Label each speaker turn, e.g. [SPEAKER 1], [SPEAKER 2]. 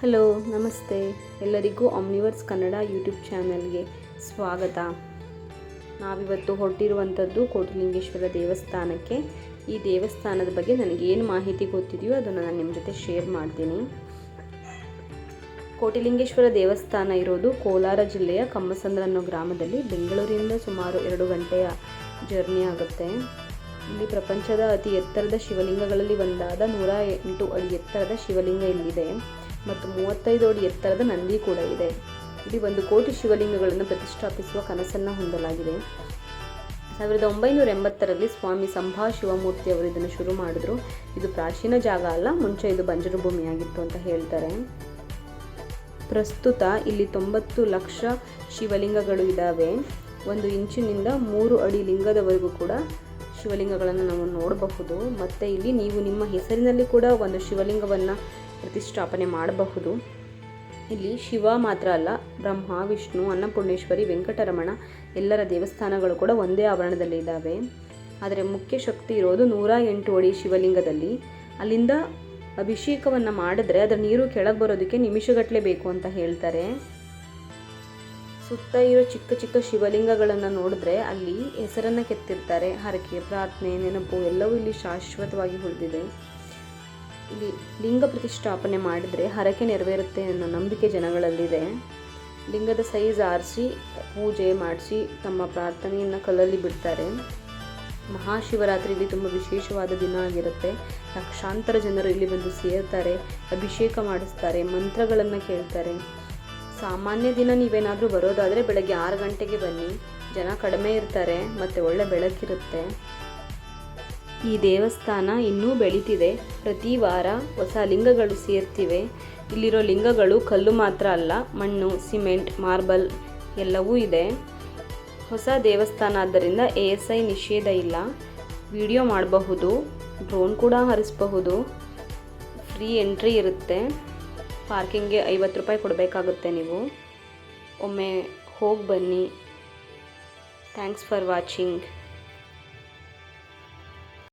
[SPEAKER 1] Hello ನಮಸ್ತೆ ಎಲ್ಲರಿಗೂ ಆಮ್ನಿವರ್ಸ್ Kannada YouTube ಚಾನಲ್ಗೆ ಸ್ವಾಗತ. ನಾವಿವತ್ತು ಹೊರಟಿರುವಂಥದ್ದು ಕೋಟಿಲಿಂಗೇಶ್ವರ ದೇವಸ್ಥಾನಕ್ಕೆ. ಈ ದೇವಸ್ಥಾನದ ಬಗ್ಗೆ ನನಗೇನು ಮಾಹಿತಿ ಗೊತ್ತಿದೆಯೋ ಅದನ್ನು ನಾನು ನಿಮ್ಮ ಜೊತೆ ಶೇರ್ ಮಾಡ್ತೀನಿ. ಕೋಟಿಲಿಂಗೇಶ್ವರ ದೇವಸ್ಥಾನ ಇರೋದು ಕೋಲಾರ ಜಿಲ್ಲೆಯ ಕಮ್ಮಸಂದ್ರ ಅನ್ನೋ ಗ್ರಾಮದಲ್ಲಿ. ಬೆಂಗಳೂರಿನಿಂದ ಸುಮಾರು 2 ಗಂಟೆಯ ಜರ್ನಿ ಆಗುತ್ತೆ. ಇಲ್ಲಿ ಪ್ರಪಂಚದ ಅತಿ ಎತ್ತರದ ಶಿವಲಿಂಗಗಳಲ್ಲಿ ಒಂದಾದ 108 ಅಡಿ ಎತ್ತರದ ಶಿವಲಿಂಗ ಇಲ್ಲಿದೆ ಮತ್ತು 35 ಅಡಿ ಎತ್ತರದ ನಂದಿ ಕೂಡ ಇದೆ. ಇಲ್ಲಿ 1 ಕೋಟಿ ಶಿವಲಿಂಗಗಳನ್ನು ಪ್ರತಿಷ್ಠಾಪಿಸುವ ಕನಸನ್ನು ಹೊಂದಲಾಗಿದೆ. 1980ರಲ್ಲಿ ಸ್ವಾಮಿ ಸಂಭಾ ಶಿವಮೂರ್ತಿ ಅವರು ಇದನ್ನು ಶುರು ಮಾಡಿದ್ರು. ಇದು ಪ್ರಾಚೀನ ಜಾಗ ಅಲ್ಲ, ಮುಂಚೆ ಇದು ಬಂಜರು ಭೂಮಿಯಾಗಿತ್ತು ಅಂತ ಹೇಳ್ತಾರೆ. ಪ್ರಸ್ತುತ ಇಲ್ಲಿ 90 ಲಕ್ಷ ಶಿವಲಿಂಗಗಳು ಇದ್ದಾವೆ. 1 ಇಂಚಿನಿಂದ 3 ಅಡಿ ಲಿಂಗದವರೆಗೂ ಕೂಡ ಶಿವಲಿಂಗಗಳನ್ನು ನಾವು ನೋಡಬಹುದು. ಮತ್ತು ಇಲ್ಲಿ ನೀವು ನಿಮ್ಮ ಹೆಸರಿನಲ್ಲಿ ಕೂಡ ಒಂದು ಶಿವಲಿಂಗವನ್ನು ಪ್ರತಿಷ್ಠಾಪನೆ ಮಾಡಬಹುದು. ಇಲ್ಲಿ ಶಿವ ಮಾತ್ರ ಅಲ್ಲ, ಬ್ರಹ್ಮ, ವಿಷ್ಣು, ಅನ್ನಪೂರ್ಣೇಶ್ವರಿ, ವೆಂಕಟರಮಣ ಎಲ್ಲರ ದೇವಸ್ಥಾನಗಳು ಕೂಡ ಒಂದೇ ಆವರಣದಲ್ಲಿ ಇದ್ದಾವೆ. ಆದರೆ ಮುಖ್ಯ ಶಕ್ತಿ ಇರೋದು 108 ಅಡಿ ಶಿವಲಿಂಗದಲ್ಲಿ. ಅಲ್ಲಿಂದ ಅಭಿಷೇಕವನ್ನು ಮಾಡಿದ್ರೆ ಅದರ ನೀರು ಕೆಳಗೆ ಬರೋದಕ್ಕೆ ನಿಮಿಷಗಟ್ಟಲೆ ಬೇಕು ಅಂತ ಹೇಳ್ತಾರೆ. ಸುತ್ತ ಇರೋ ಚಿಕ್ಕ ಚಿಕ್ಕ ಶಿವಲಿಂಗಗಳನ್ನು ನೋಡಿದ್ರೆ ಅಲ್ಲಿ ಹೆಸರನ್ನು ಕೆತ್ತಿರ್ತಾರೆ. ಹರಕೆ, ಪ್ರಾರ್ಥನೆ, ನೆನಪು ಎಲ್ಲವೂ ಇಲ್ಲಿ ಶಾಶ್ವತವಾಗಿ ಉಳಿದಿದೆ. ಇಲ್ಲಿ ಲಿಂಗ ಪ್ರತಿಷ್ಠಾಪನೆ ಮಾಡಿದರೆ ಹರಕೆ ನೆರವೇರುತ್ತೆ ಅನ್ನೋ ನಂಬಿಕೆ ಜನಗಳಲ್ಲಿದೆ. ಲಿಂಗದ ಸೈಜ್ ಆರಿಸಿ ಪೂಜೆ ಮಾಡಿಸಿ ತಮ್ಮ ಪ್ರಾರ್ಥನೆಯನ್ನು ಕಲ್ಲಲ್ಲಿ ಬಿಡ್ತಾರೆ. ಮಹಾಶಿವರಾತ್ರಿಯಲ್ಲಿ ತುಂಬ ವಿಶೇಷವಾದ ದಿನ ಆಗಿರುತ್ತೆ. ಲಕ್ಷಾಂತರ ಜನರು ಇಲ್ಲಿ ಬಂದು ಸೇರ್ತಾರೆ, ಅಭಿಷೇಕ ಮಾಡಿಸ್ತಾರೆ, ಮಂತ್ರಗಳನ್ನು ಕೇಳ್ತಾರೆ. ಸಾಮಾನ್ಯ ದಿನ ನೀವೇನಾದರೂ ಬರೋದಾದರೆ ಬೆಳಗ್ಗೆ 6 ಗಂಟೆಗೆ ಬನ್ನಿ, ಜನ ಕಡಿಮೆ ಇರ್ತಾರೆ ಮತ್ತು ಒಳ್ಳೆ ಬೆಳಕಿರುತ್ತೆ. ಈ ದೇವಸ್ಥಾನ ಇನ್ನೂ ಬೆಳೀತಿದೆ. ಪ್ರತಿ ವಾರ ಹೊಸ ಲಿಂಗಗಳು ಸೇರ್ತಿವೆ. ಇಲ್ಲಿರೋ ಲಿಂಗಗಳು ಕಲ್ಲು ಮಾತ್ರ ಅಲ್ಲ, ಮಣ್ಣು, ಸಿಮೆಂಟ್, ಮಾರ್ಬಲ್ ಎಲ್ಲವೂ ಇದೆ. ಹೊಸ ದೇವಸ್ಥಾನ ಆದ್ದರಿಂದ ASI ನಿಷೇಧ ಇಲ್ಲ. ವಿಡಿಯೋ ಮಾಡಬಹುದು, ಡ್ರೋನ್ ಕೂಡ ಹಾರಿಸಬಹುದು. ಫ್ರೀ ಎಂಟ್ರಿ ಇರುತ್ತೆ. ಪಾರ್ಕಿಂಗ್ಗೆ 50 ರೂಪಾಯಿ ಕೊಡಬೇಕಾಗುತ್ತೆ. ನೀವು ಒಮ್ಮೆ ಹೋಗಿ ಬನ್ನಿ. Thanks for watching.